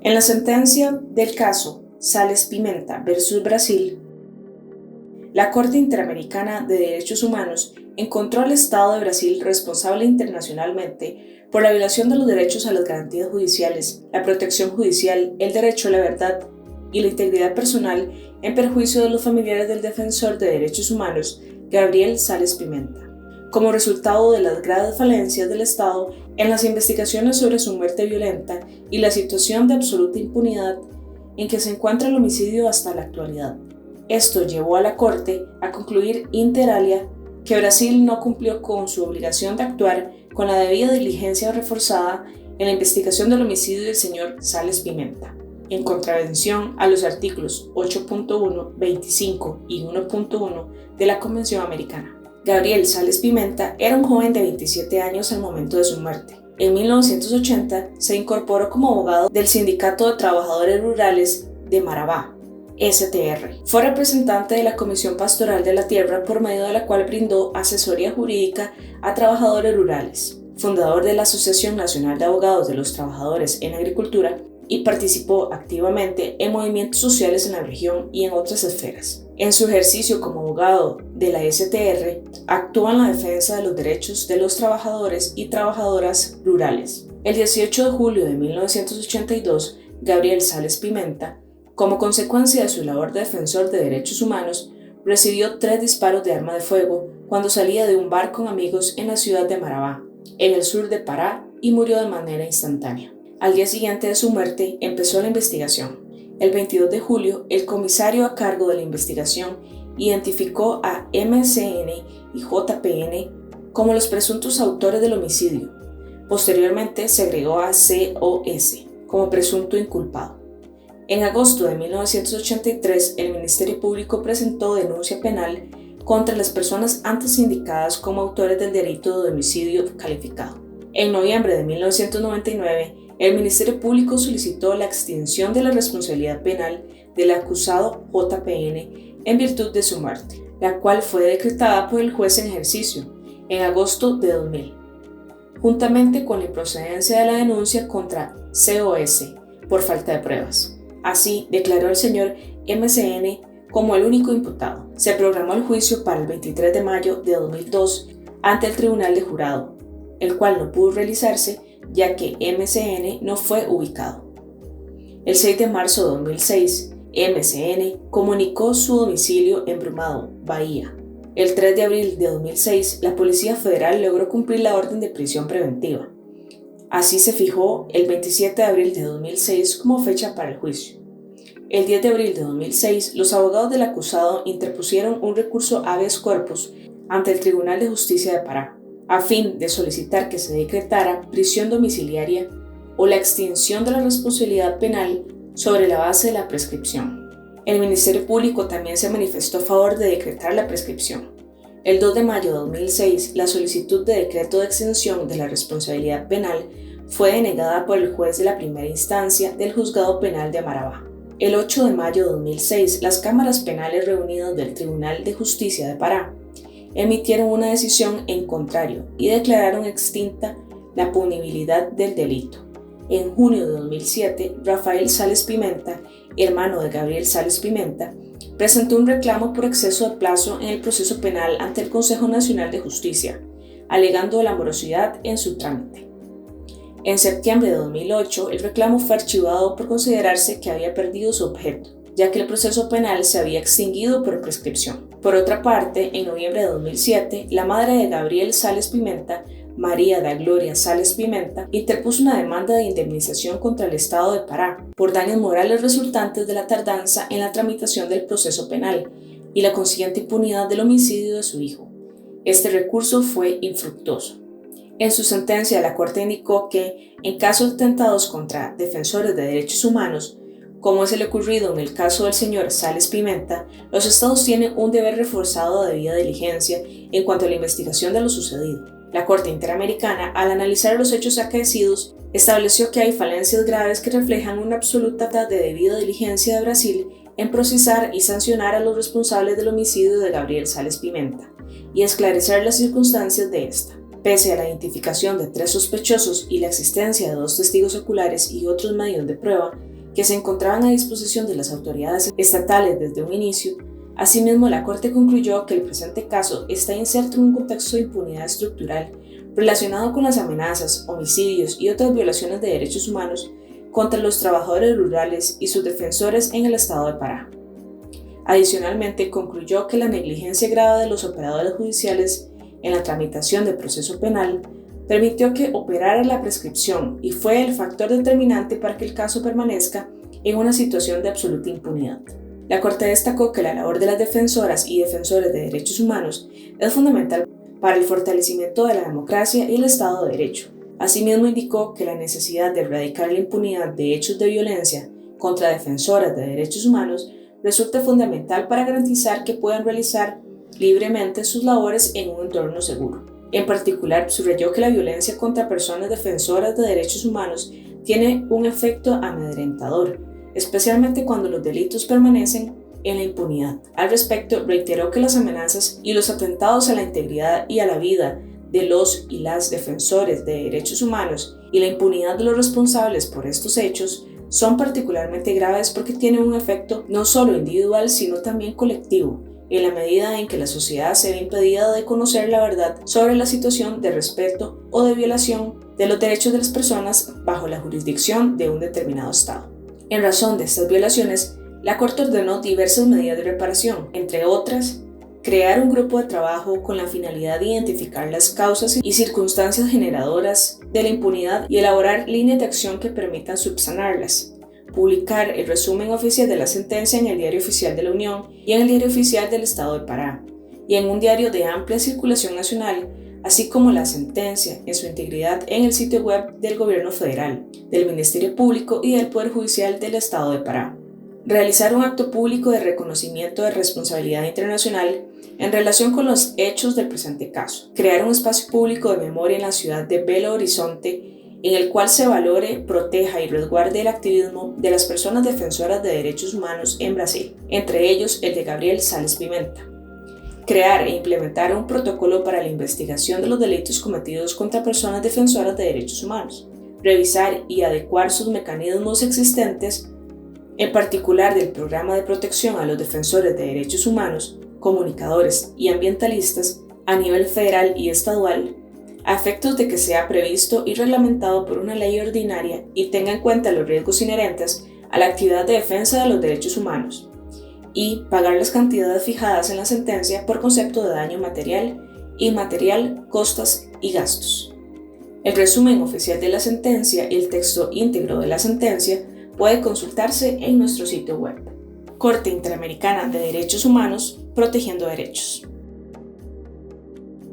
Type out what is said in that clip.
En la sentencia del caso Sales Pimenta versus Brasil, la Corte Interamericana de Derechos Humanos encontró al Estado de Brasil responsable internacionalmente por la violación de los derechos a las garantías judiciales, la protección judicial, el derecho a la verdad y la integridad personal en perjuicio de los familiares del defensor de derechos humanos, Gabriel Sales Pimenta, como resultado de las graves falencias del Estado en las investigaciones sobre su muerte violenta y la situación de absoluta impunidad en que se encuentra el homicidio hasta la actualidad. Esto llevó a la Corte a concluir inter alia que Brasil no cumplió con su obligación de actuar con la debida diligencia reforzada en la investigación del homicidio del señor Sales Pimenta, en contravención a los artículos 8.1, 25 y 1.1 de la Convención Americana. Gabriel Sales Pimenta era un joven de 27 años al momento de su muerte. En 1980 se incorporó como abogado del Sindicato de Trabajadores Rurales de Marabá, STR. Fue representante de la Comisión Pastoral de la Tierra, por medio de la cual brindó asesoría jurídica a trabajadores rurales. Fundador de la Asociación Nacional de Abogados de los Trabajadores en Agricultura y participó activamente en movimientos sociales en la región y en otras esferas. En su ejercicio como abogado de la STR, actuó en la defensa de los derechos de los trabajadores y trabajadoras rurales. El 18 de julio de 1982, Gabriel Sales Pimenta, como consecuencia de su labor de defensor de derechos humanos, recibió 3 disparos de arma de fuego cuando salía de un bar con amigos en la ciudad de Marabá, en el sur de Pará, y murió de manera instantánea. Al día siguiente de su muerte empezó la investigación. El 22 de julio, el comisario a cargo de la investigación identificó a MCN y JPN como los presuntos autores del homicidio. Posteriormente se agregó a COS como presunto inculpado. En agosto de 1983, el Ministerio Público presentó denuncia penal contra las personas antes indicadas como autores del delito de homicidio calificado. En noviembre de 1999, el Ministerio Público solicitó la extinción de la responsabilidad penal del acusado JPN en virtud de su muerte, la cual fue decretada por el juez en ejercicio en agosto de 2000, juntamente con la improcedencia de la denuncia contra COS por falta de pruebas. Así, declaró el señor MCN como el único imputado. Se programó el juicio para el 23 de mayo de 2002 ante el Tribunal de Jurado, el cual no pudo realizarse ya que MCN no fue ubicado. El 6 de marzo de 2006, MCN comunicó su domicilio en Brumado, Bahía. El 3 de abril de 2006, la Policía Federal logró cumplir la orden de prisión preventiva. Así se fijó el 27 de abril de 2006 como fecha para el juicio. El 10 de abril de 2006, los abogados del acusado interpusieron un recurso habeas corpus ante el Tribunal de Justicia de Pará, a fin de solicitar que se decretara prisión domiciliaria o la extinción de la responsabilidad penal sobre la base de la prescripción. El Ministerio Público también se manifestó a favor de decretar la prescripción. El 2 de mayo de 2006, la solicitud de decreto de extinción de la responsabilidad penal fue denegada por el juez de la primera instancia del Juzgado Penal de Marabá. El 8 de mayo de 2006, las cámaras penales reunidas del Tribunal de Justicia de Pará emitieron una decisión en contrario y declararon extinta la punibilidad del delito. En junio de 2007, Rafael Sales Pimenta, hermano de Gabriel Sales Pimenta, presentó un reclamo por exceso de plazo en el proceso penal ante el Consejo Nacional de Justicia, alegando la morosidad en su trámite. En septiembre de 2008, el reclamo fue archivado por considerarse que había perdido su objeto, ya que el proceso penal se había extinguido por prescripción. Por otra parte, en noviembre de 2007, la madre de Gabriel Sales Pimenta, María da Gloria Sales Pimenta, interpuso una demanda de indemnización contra el Estado de Pará por daños morales resultantes de la tardanza en la tramitación del proceso penal y la consiguiente impunidad del homicidio de su hijo. Este recurso fue infructuoso. En su sentencia, la Corte indicó que, en casos de atentados contra defensores de derechos humanos, como es el ocurrido en el caso del señor Sales Pimenta, los estados tienen un deber reforzado de debida diligencia en cuanto a la investigación de lo sucedido. La Corte Interamericana, al analizar los hechos acaecidos, estableció que hay falencias graves que reflejan una absoluta de debida diligencia de Brasil en procesar y sancionar a los responsables del homicidio de Gabriel Sales Pimenta y esclarecer las circunstancias de esta. Pese a la identificación de 3 sospechosos y la existencia de 2 testigos oculares y otros medios de prueba, que se encontraban a disposición de las autoridades estatales desde un inicio. Asimismo, la Corte concluyó que el presente caso está inserto en un contexto de impunidad estructural relacionado con las amenazas, homicidios y otras violaciones de derechos humanos contra los trabajadores rurales y sus defensores en el estado de Pará. Adicionalmente, concluyó que la negligencia grave de los operadores judiciales en la tramitación del proceso penal permitió que operara la prescripción y fue el factor determinante para que el caso permanezca en una situación de absoluta impunidad. La Corte destacó que la labor de las defensoras y defensores de derechos humanos es fundamental para el fortalecimiento de la democracia y el Estado de Derecho. Asimismo, indicó que la necesidad de erradicar la impunidad de hechos de violencia contra defensoras de derechos humanos resulta fundamental para garantizar que puedan realizar libremente sus labores en un entorno seguro. En particular, subrayó que la violencia contra personas defensoras de derechos humanos tiene un efecto amedrentador, especialmente cuando los delitos permanecen en la impunidad. Al respecto, reiteró que las amenazas y los atentados a la integridad y a la vida de los y las defensores de derechos humanos y la impunidad de los responsables por estos hechos son particularmente graves porque tienen un efecto no solo individual, sino también colectivo, en la medida en que la sociedad se ve impedida de conocer la verdad sobre la situación de respeto o de violación de los derechos de las personas bajo la jurisdicción de un determinado Estado. En razón de estas violaciones, la Corte ordenó diversas medidas de reparación, entre otras, crear un grupo de trabajo con la finalidad de identificar las causas y circunstancias generadoras de la impunidad y elaborar líneas de acción que permitan subsanarlas, publicar el resumen oficial de la sentencia en el Diario Oficial de la Unión y en el Diario Oficial del Estado de Pará, y en un diario de amplia circulación nacional, así como la sentencia en su integridad en el sitio web del Gobierno Federal, del Ministerio Público y del Poder Judicial del Estado de Pará. Realizar un acto público de reconocimiento de responsabilidad internacional en relación con los hechos del presente caso. Crear un espacio público de memoria en la ciudad de Belo Horizonte en el cual se valore, proteja y resguarde el activismo de las personas defensoras de derechos humanos en Brasil, entre ellos el de Gabriel Sales Pimenta. Crear e implementar un protocolo para la investigación de los delitos cometidos contra personas defensoras de derechos humanos. Revisar y adecuar sus mecanismos existentes, en particular del Programa de Protección a los Defensores de Derechos Humanos, Comunicadores y Ambientalistas a nivel federal y estadual, a efectos de que sea previsto y reglamentado por una ley ordinaria y tenga en cuenta los riesgos inherentes a la actividad de defensa de los derechos humanos, y pagar las cantidades fijadas en la sentencia por concepto de daño material, inmaterial, costas y gastos. El resumen oficial de la sentencia y el texto íntegro de la sentencia puede consultarse en nuestro sitio web. Corte Interamericana de Derechos Humanos, protegiendo derechos.